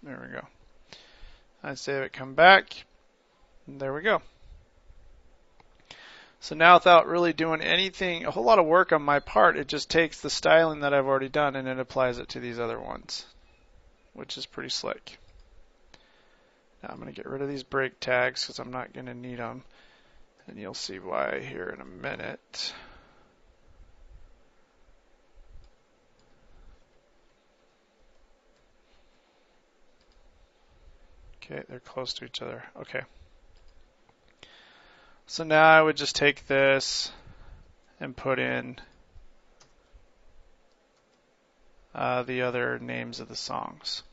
There we go. I save it, come back, and there we go. So now without really doing anything, a whole lot of work on my part, it just takes the styling that I've already done and it applies it to these other ones, which is pretty slick. Now I'm going to get rid of these break tags because I'm not going to need them, and you'll see why here in a minute. Okay, they're close to each other. Okay. So now I would just take this and put in the other names of the songs.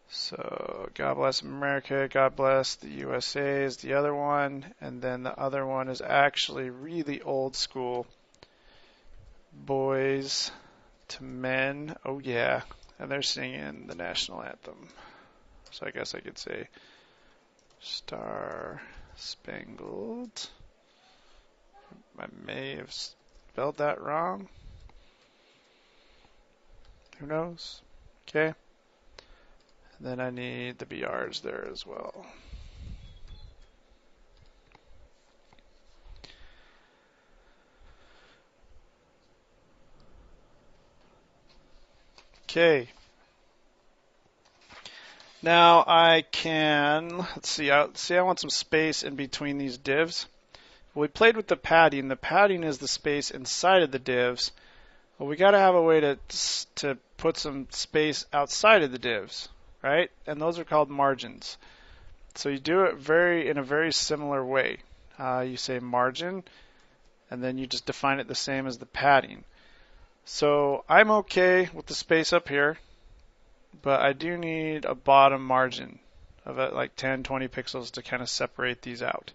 So God Bless America, God Bless the USA is the other one, and then the other one is actually really old school. Boys to Men, oh yeah, and they're singing the national anthem. So I guess I could say Star Spangled. I may have spelled that wrong. Who knows? Okay. And then I need the BRs there as well. Okay. Now I can, let's see, I want some space in between these divs. We played with the padding. The padding is the space inside of the divs. Well, we got to have a way to put some space outside of the divs, right? And those are called margins. So you do it in a very similar way. You say margin, and then you just define it the same as the padding. So I'm okay with the space up here, but I do need a bottom margin of like 10, 20 pixels to kind of separate these out.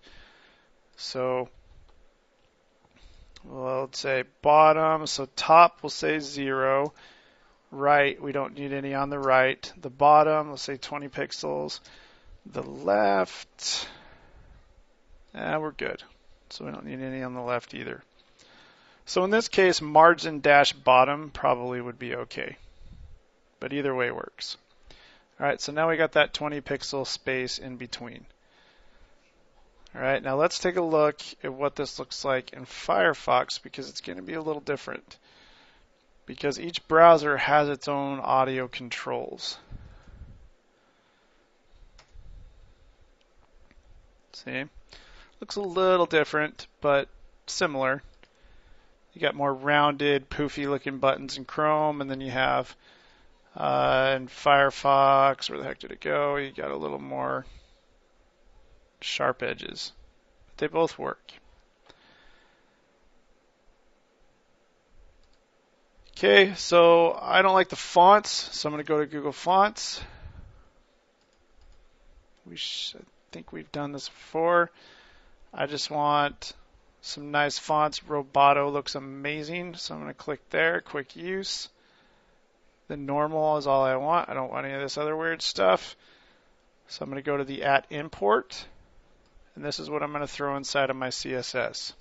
So well, let's say bottom, so top we'll say 0. Right, we don't need any on the right. The bottom, let's say 20 pixels. The left, we're good. So we don't need any on the left either. So in this case, margin dash bottom probably would be okay. But either way works. All right, so now we got that 20 pixel space in between. All right, now let's take a look at what this looks like in Firefox, because it's going to be a little different. Because each browser has its own audio controls. See? Looks a little different, but similar. You got more rounded, poofy looking buttons in Chrome, and then you have in Firefox, where the heck did it go? You got a little more sharp edges. But they both work. Okay, so I don't like the fonts, so I'm going to go to Google Fonts. I think we've done this before. I just want some nice fonts. Roboto looks amazing, so I'm going to click there, quick use. The normal is all I want. I don't want any of this other weird stuff. So I'm going to go to the @import, and this is what I'm going to throw inside of my CSS.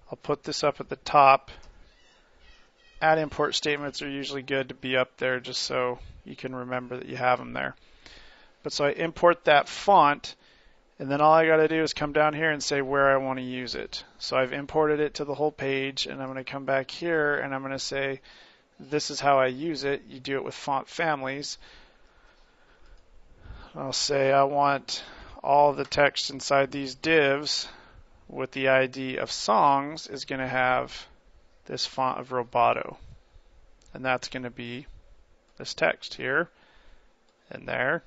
I'll put this up at the top. @import statements are usually good to be up there just so you can remember that you have them there. But so I import that font, and then all I got to do is come down here and say where I want to use it. So I've imported it to the whole page, and I'm going to come back here and I'm going to say this is how I use it. You do it with font families. I'll say I want all the text inside these divs with the ID of songs is going to have this font of Roboto. And that's going to be this text here and there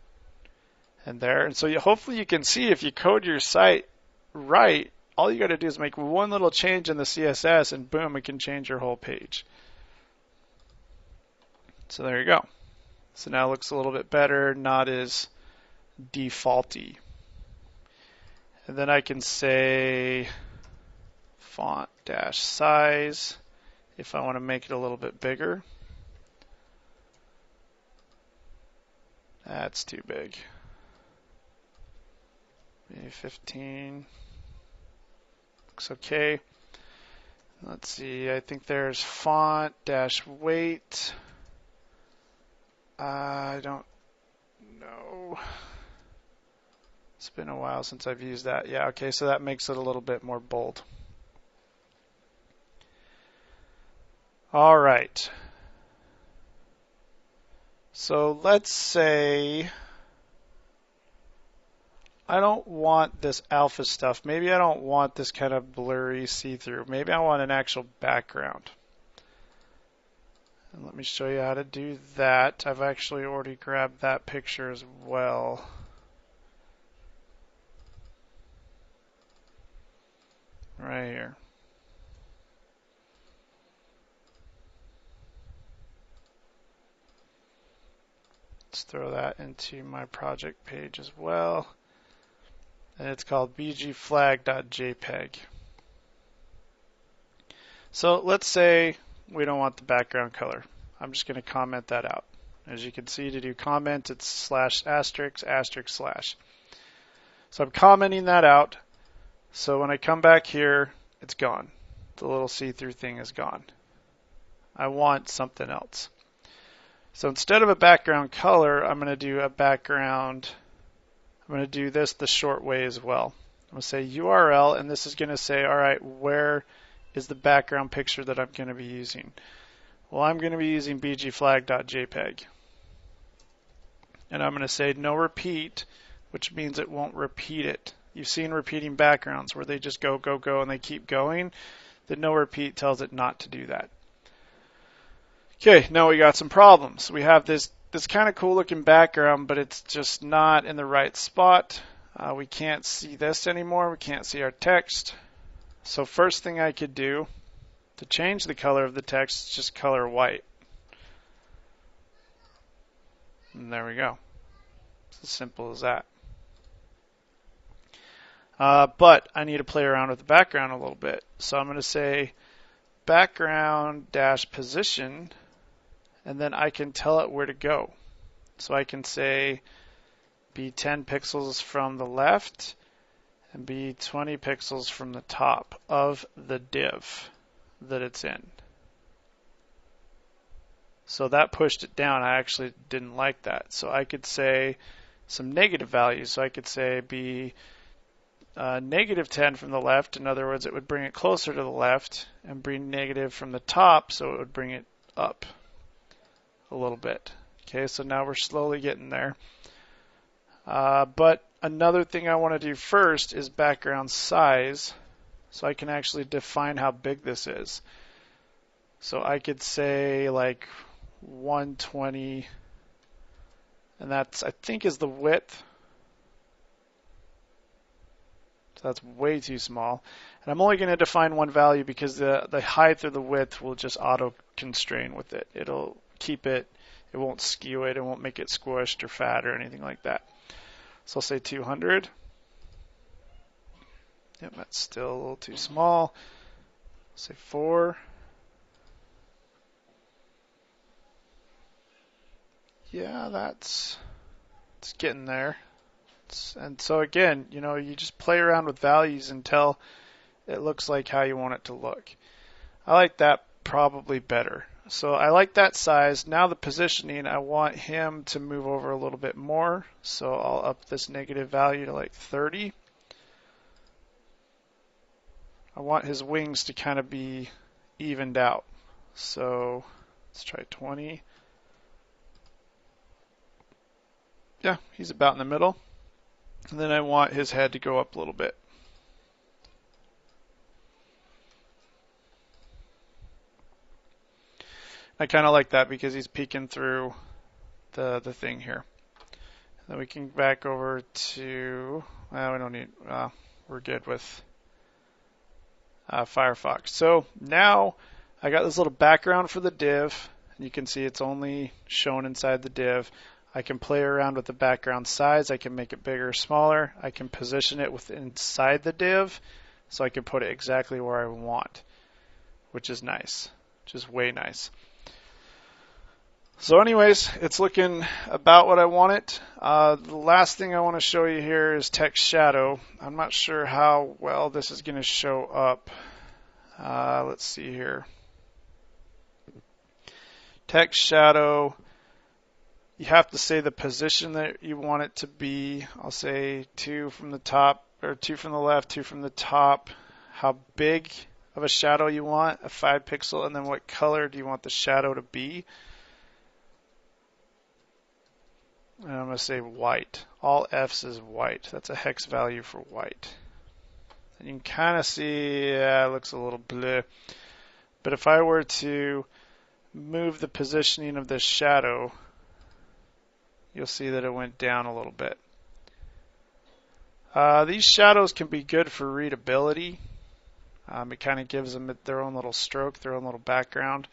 and there. And so hopefully you can see if you code your site right, all you got to do is make one little change in the CSS and boom, it can change your whole page. So there you go. So now it looks a little bit better, not as defaulty. And then I can say font dash size if I want to make it a little bit bigger. That's too big. Maybe 15. Looks okay. Let's see, I think there's font dash weight. I don't know. It's been a while since I've used that. Yeah, okay, so that makes it a little bit more bold. All right. So let's say I don't want this alpha stuff. Maybe I don't want this kind of blurry see-through. Maybe I want an actual background. And let me show you how to do that. I've actually already grabbed that picture as well. Right here. Let's throw that into my project page as well. And it's called bgflag.jpg. So let's say we don't want the background color. I'm just going to comment that out. As you can see, to do comment, it's /**//. So I'm commenting that out. So when I come back here, it's gone. The little see-through thing is gone. I want something else. So instead of a background color, I'm going to do a background. I'm going to do this the short way as well. I'm going to say URL, and this is going to say, all right, where is the background picture that I'm going to be using? Well, I'm going to be using bgflag.jpg. And I'm going to say no repeat, which means it won't repeat it. You've seen repeating backgrounds where they just go, go, go, and they keep going. The no repeat tells it not to do that. Okay, now we got some problems. We have this kind of cool looking background, but it's just not in the right spot. We can't see this anymore. We can't see our text. So first thing I could do to change the color of the text is just color white. And there we go. It's as simple as that. But I need to play around with the background a little bit. So I'm going to say background dash position, and then I can tell it where to go. So I can say be 10 pixels from the left and be 20 pixels from the top of the div that it's in. So that pushed it down. I actually didn't like that. So I could say some negative values. So I could say be negative 10 from the left. In other words, it would bring it closer to the left, and bring negative from the top, so it would bring it up a little bit. Okay, so now we're slowly getting there. But another thing I want to do first is background size, so I can actually define how big this is. So I could say like 120, and that's, I think, is the width. So that's way too small. And I'm only going to define one value because the height or the width will just auto constrain with it. It'll keep it, it won't skew it, it won't make it squished or fat or anything like that. So I'll say 200. Yep, that's still a little too small. Say 4. Yeah, it's getting there. And so again, you just play around with values until it looks like how you want it to look. I like that probably better. So I like that size. Now the positioning, I want him to move over a little bit more. So I'll up this negative value to like 30. I want his wings to kind of be evened out. So let's try 20. Yeah, he's about in the middle. And then I want his head to go up a little bit. I kind of like that because he's peeking through the thing here. Then we can back over to, we don't need, we're good with Firefox. So now I got this little background for the div. You can see it's only shown inside the div. I can play around with the background size. I can make it bigger or smaller. I can position it inside the div, so I can put it exactly where I want, which is nice, which is way nice. So anyways, it's looking about what I want it. The last thing I want to show you here is text shadow. I'm not sure how well this is going to show up. Let's see here. Text shadow. You have to say the position that you want it to be. I'll say 2 from the top, or 2 from the left, 2 from the top. How big of a shadow you want, a 5 pixel, and then what color do you want the shadow to be. And I'm going to say white. All F's is white. That's a hex value for white. And you can kind of see, yeah, it looks a little bleh. But if I were to move the positioning of this shadow, you'll see that it went down a little bit. These shadows can be good for readability. It kind of gives them their own little stroke, their own little background.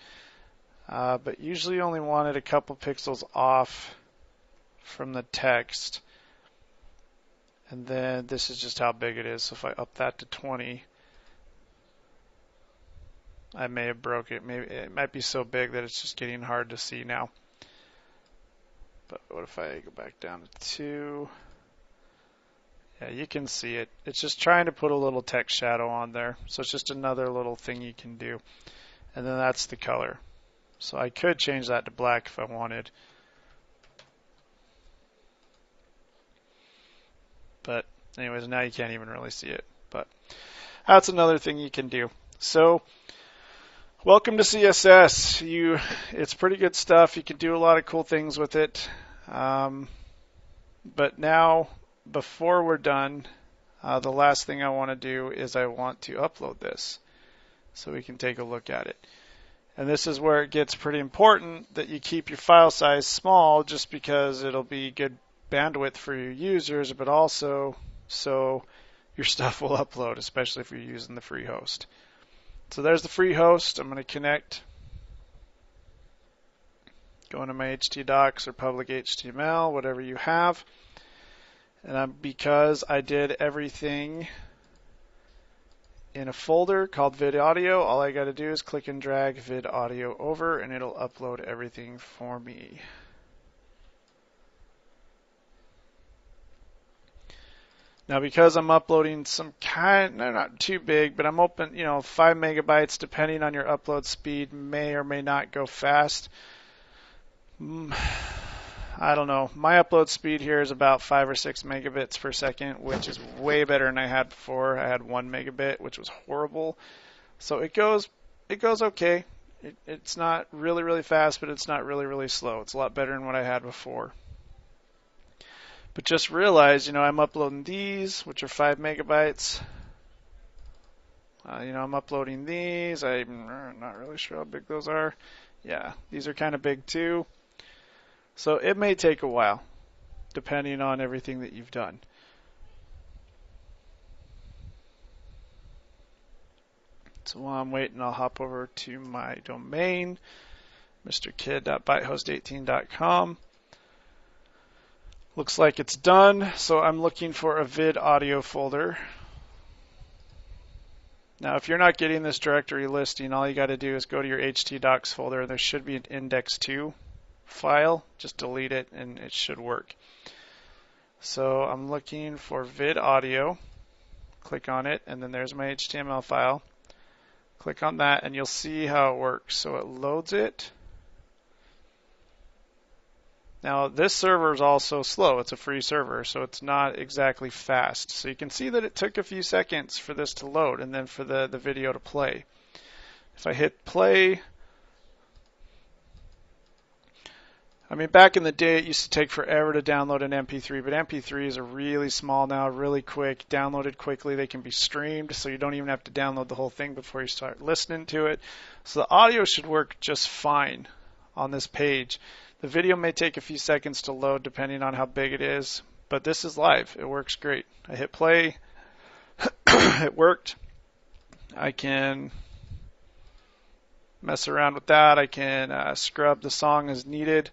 But usually you only want it a couple pixels off from the text. And then this is just how big it is. So if I up that to 20, I may have broke it. Maybe it might be so big that it's just getting hard to see now. But what if I go back down to 2? Yeah, you can see it. It's just trying to put a little text shadow on there. So it's just another little thing you can do. And then that's the color. So I could change that to black if I wanted. But anyways, now you can't even really see it. But that's another thing you can do. So welcome to CSS. It's pretty good stuff. You can do a lot of cool things with it. But now, before we're done, the last thing I want to do is I want to upload this so we can take a look at it. And this is where it gets pretty important that you keep your file size small, just because it'll be good bandwidth for your users, but also so your stuff will upload, especially if you're using the free host. So there's the free host. I'm going to connect. Go into my htdocs or public HTML, whatever you have. And because I did everything in a folder called vid audio, all I got to do is click and drag vid audio over and it'll upload everything for me. Now because I'm uploading some they're not too big, but I'm 5 megabytes, depending on your upload speed, may or may not go fast. I don't know. My upload speed here is about 5 or 6 megabits per second, which is way better than I had before. I had 1 megabit, which was horrible. So it goes okay. It's not really, really fast, but it's not really, really slow. It's a lot better than what I had before. But just realize, I'm uploading these, which are 5 megabytes. I'm uploading these. I'm not really sure how big those are. Yeah, these are kind of big too. So it may take a while, depending on everything that you've done. So while I'm waiting, I'll hop over to my domain, mrkid.bytehost18.com. Looks like it's done, so I'm looking for a vid audio folder. Now, if you're not getting this directory listing, all you got to do is go to your htdocs folder. There should be an index2 file. Just delete it, and it should work. So I'm looking for vid audio. Click on it, and then there's my HTML file. Click on that, and you'll see how it works. So it loads it. Now, this server is also slow. It's a free server, so it's not exactly fast. So you can see that it took a few seconds for this to load and then for the video to play. If I hit play, back in the day, it used to take forever to download an MP3, but MP3s are really small now, really quick, downloaded quickly. They can be streamed, so you don't even have to download the whole thing before you start listening to it. So the audio should work just fine on this page. The video may take a few seconds to load depending on how big it is, but this is live. It works great. I hit play. It worked. I can mess around with that. I can scrub the song as needed.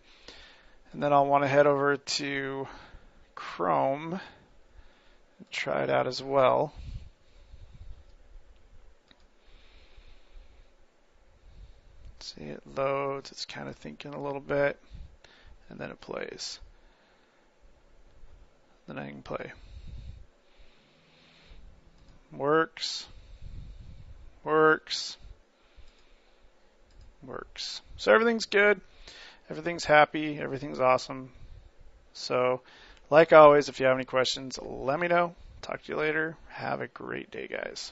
And then I'll want to head over to Chrome and try it out as well. See, it loads. It's kind of thinking a little bit. And then it plays. Then I can play. Works. Works. Works. So everything's good. Everything's happy. Everything's awesome. So, like always, if you have any questions, let me know. Talk to you later. Have a great day, guys.